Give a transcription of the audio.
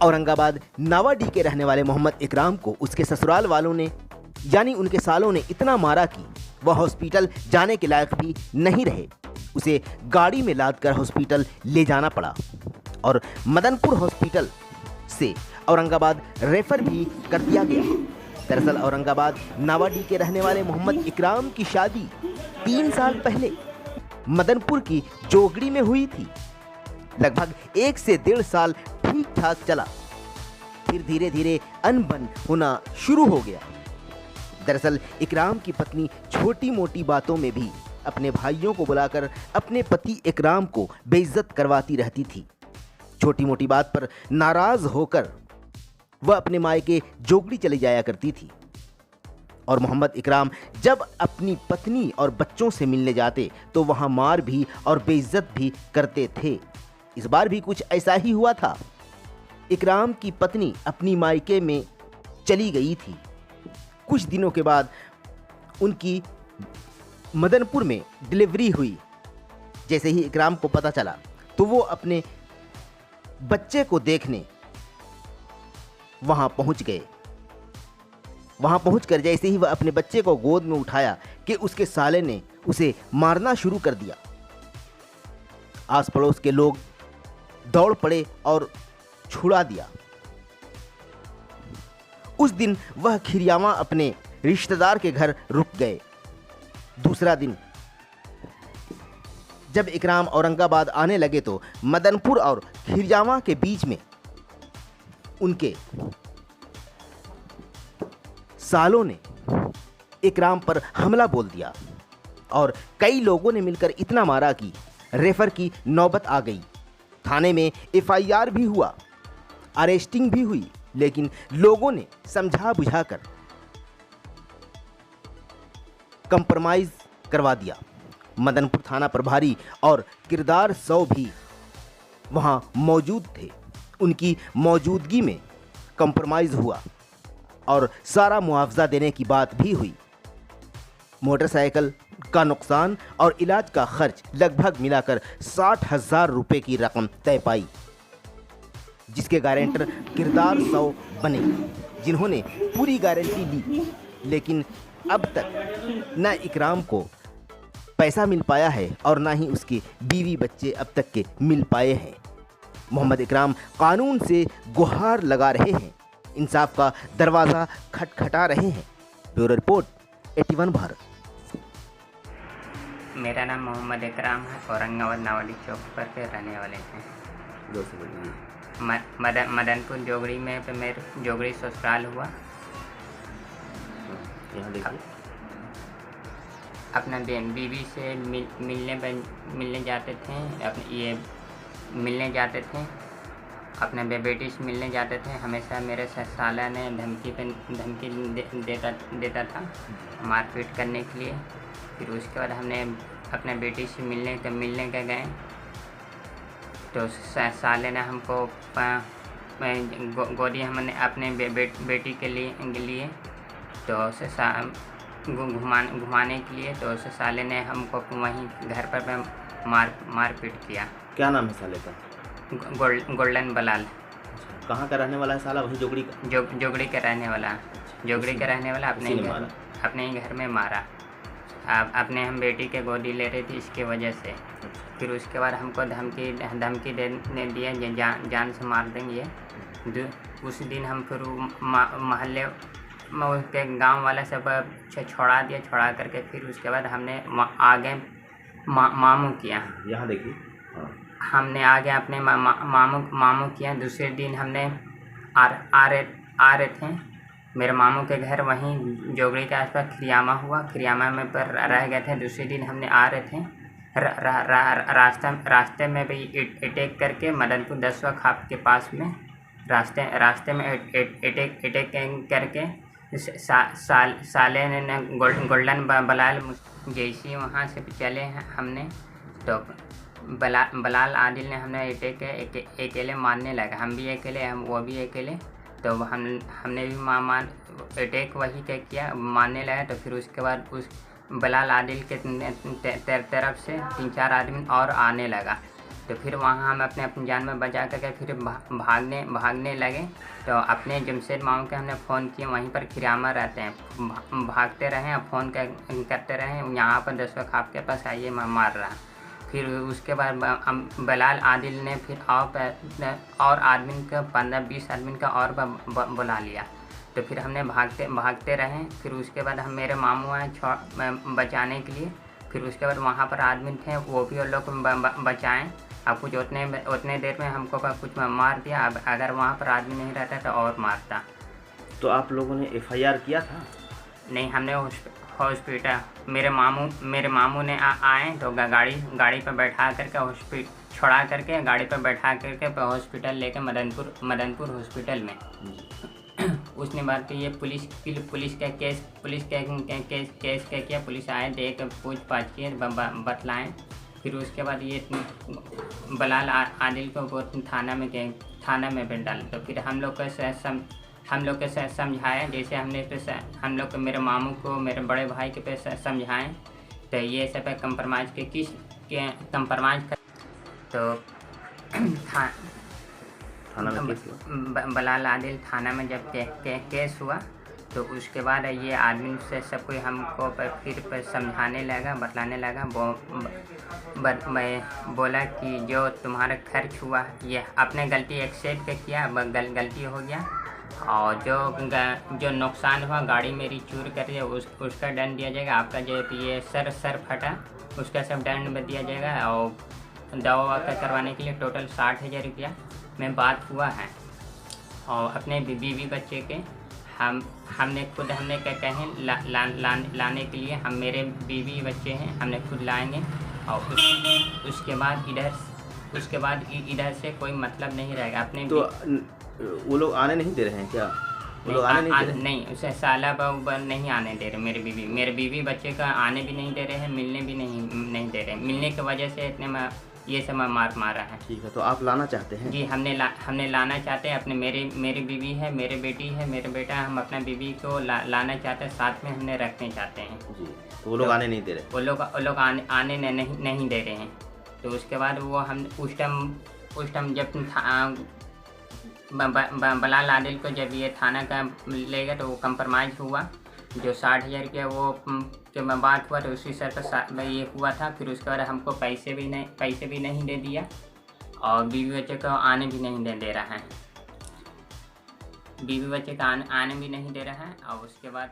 औरंगाबाद नावाडीह के रहने वाले मोहम्मद इकराम को उसके ससुराल वालों ने यानी उनके सालों ने इतना मारा कि वह हॉस्पिटल जाने के लायक भी नहीं रहे। उसे गाड़ी में लादकर हॉस्पिटल ले जाना पड़ा और मदनपुर हॉस्पिटल से औरंगाबाद रेफर भी कर दिया गया। दरअसल औरंगाबाद नावाडीह के रहने वाले मोहम्मद इकराम की शादी 3 साल पहले मदनपुर की जोगड़ी में हुई थी। लगभग 1 से 1.5 साल ठीक ठाक चला, फिर धीरे धीरे अनबन होना शुरू हो गया। दरअसल इकराम की पत्नी छोटी मोटी बातों में भी अपने भाइयों को बुलाकर अपने पति इकराम को बेइज्जत करवाती रहती थी। छोटी मोटी बात पर नाराज होकर वह अपने मायके जोगड़ी चली जाया करती थी और मोहम्मद इकराम जब अपनी पत्नी और बच्चों से मिलने जाते तो वहां मार भी और बेइज्जत भी करते थे। इस बार भी कुछ ऐसा ही हुआ था। इकराम की पत्नी अपनी मायके में चली गई थी। कुछ दिनों के बाद उनकी मदनपुर में डिलीवरी हुई। जैसे ही इकराम को पता चला तो वो अपने बच्चे को देखने वहां पहुंच गए। वहां पहुंचकर जैसे ही वह अपने बच्चे को गोद में उठाया कि उसके साले ने उसे मारना शुरू कर दिया। आस पड़ोस के लोग दौड़ पड़े और छुड़ा दिया। उस दिन वह खिरियावा अपने रिश्तेदार के घर रुक गए। दूसरा दिन जब इकराम औरंगाबाद आने लगे तो मदनपुर और खिरियावा के बीच में उनके सालों ने इकराम पर हमला बोल दिया और कई लोगों ने मिलकर इतना मारा कि रेफर की नौबत आ गई। थाने में एफआईआर भी हुआ, अरेस्टिंग भी हुई, लेकिन लोगों ने समझा बुझाकर कंप्रोमाइज करवा दिया। मदनपुर थाना प्रभारी और किरदार 100 भी वहां मौजूद थे। उनकी मौजूदगी में कंप्रोमाइज हुआ और सारा मुआवजा देने की बात भी हुई। मोटरसाइकिल का नुकसान और इलाज का खर्च लगभग मिलाकर 60,000 रुपए की रकम तय पाई, जिसके गारंटर किरदार 100 बने, जिन्होंने पूरी गारंटी ली। लेकिन अब तक न इकराम को पैसा मिल पाया है और ना ही उसके बीवी बच्चे अब तक के मिल पाए हैं। मोहम्मद इकराम कानून से गुहार लगा रहे हैं, इंसाफ का दरवाज़ा खटखटा रहे हैं। Bureau report 81 Bharat. मेरा नाम मोहम्मद इकराम है। औरंगाबाद नावाडीह चौक पर के रहने वाले हैं। मदनपुर जोगड़ी में पे मेरे जोगड़ी ससुराल हुआ। यहाँ देखिए, अपना बीवी से मिलने जाते थे। मिलने जाते थे, अपने बेटी से मिलने जाते थे। हमेशा मेरे साला ने धमकी देता था मारपीट करने के लिए। फिर उसके बाद हमने अपने बेटी से मिलने के गए तो साले ने हमको गोदी हमने अपने बेटी के लिए तो उसे घुमाने के लिए तो उसे साले ने हमको वहीं घर पर मारपीट किया। क्या नाम है साले का? गोल्डन बलाल। कहाँ का रहने वाला है साला? वही जोगड़ी का? जोगड़ी का रहने वाला। जोगड़ी का रहने वाला अपने ही घर में मारा। अपने हम बेटी के गोदी ले रही थी, इसके वजह से। फिर उसके बाद हमको धमकी देने दिए जान से मार देंगे। उस दिन हम फिर मोहल्ले के गांव वाला सब छोड़ा दिया। छोड़ा करके फिर उसके बाद हमने आगे मामू किया। यहाँ देखिए, हमने आगे अपने मामू किया। दूसरे दिन हमने आ रहे थे। मेरे मामू के घर वहीं जोगड़ी के आसपास खिरियामा हुआ। खिरियामा में पर रह गए थे। दूसरे दिन हमने आ रहे थे, रास्ते में भी अटैक करके मदनपुर 10वां खाप के पास में रास्ते में अटैक करके साले ने गोल्डन बलाल जैसे वहाँ से चले हैं हमने तो बलाल आदिल ने हमने अकेले मारने लगा। हम भी अकेले, वो भी अकेले। तो हमने भी अटैक वही किया, मारने लगा। तो फिर उसके बाद उस बलाल आदिल के तरफ से 3-4 आदमी और आने लगा। तो फिर वहाँ हम अपने अपनी जान में बचा करके फिर भागने लगे। तो अपने जमशेद मामू के हमने फ़ोन किया, वहीं पर खिरामा रहते हैं, भागते रहे, फ़ोन करते रहे, यहाँ पर 10 खाप के पास आइए मार रहा। फिर उसके बाद हम बलाल आदिल ने फिर और आदमी का 15-20 आदमी का और बुला लिया। तो फिर हमने भागते रहे। फिर उसके बाद हम मेरे मामू आए बचाने के लिए। फिर उसके बाद वहाँ पर आदमी थे, वो भी उन लोग को बचाएँ। अब कुछ उतने देर में हमको कुछ मार दिया। अब अगर वहाँ पर आदमी नहीं रहता तो और मारता। तो आप लोगों ने एफआईआर किया था? नहीं, हमने हॉस्पिटल मेरे मामू ने आए तो गाड़ी पर बैठा करके छोड़ा करके गाड़ी पर बैठा करके हॉस्पिटल लेके मदनपुर हॉस्पिटल में उसने बात की ये पुलिस का केस किया। पुलिस आए, देख पूछ पाछ किए, बतलाएँ। फिर उसके बाद ये बलाल आदिल को वो थाना में भेज डाला। तो फिर हम लोग को समझाया, जैसे हम लोग को मेरे मामू को मेरे बड़े भाई के पे समझाएं। तो ये सब कंप्रोमाइज़ कंप्रोमाइज़ कर तो थाना में केस हुआ? बलाल आदिल थाना में जब केस हुआ तो उसके बाद ये आदमी से सब कोई हमको फिर समझाने लगा, बतलाने लगा। मैं बोला कि जो तुम्हारा खर्च हुआ ये अपने गलती एक्सेप्ट किया, गलती हो गया। और जो नुकसान हुआ, गाड़ी मेरी चूर कर दिया, उसका दंड दिया जाएगा। आपका जो ये सर फटा उसका सब दंड में दिया जाएगा। और दवा करवाने के लिए टोटल 60,000 रुपया में बात हुआ है। और अपने बीवी बच्चे के हमने कहें लाने के लिए, हम मेरे बीवी बच्चे हैं, हमने खुद लाएंगे। और उसके बाद इधर से कोई मतलब नहीं रहेगा अपने। तो वो लोग आने नहीं दे रहे हैं क्या? वो लोग आने नहीं दे रहे? नहीं, उसे साला बहू नहीं आने दे रहे। मेरे बीवी बच्चे का आने भी नहीं दे रहे हैं, मिलने भी नहीं दे रहे। मिलने की वजह से इतने में ये सब मारा है। ठीक है, तो आप लाना चाहते हैं? जी, हमने लाना चाहते हैं। अपने मेरी बीवी है, मेरे बेटी है, मेरे बेटा, हम अपना बीवी को लाना चाहते हैं, साथ में हमने रखने चाहते हैं जी। तो वो लोग आने नहीं दे रहे? वो लोग आने नहीं दे रहे हैं। तो उसके बाद वो हम उस टाइम जब बलाल आदिल को जब ये थाना का ले गए तो वो कंप्रोमाइज़ हुआ। जो 60,000 रुपया वो के में बात हुआ तो उसी सर पर ये हुआ था। फिर उसके बाद हमको पैसे भी नहीं दे दिया और बीवी बच्चे को आने भी नहीं दे रहा है। बीवी बच्चे का आने भी नहीं दे रहा है। और उसके बाद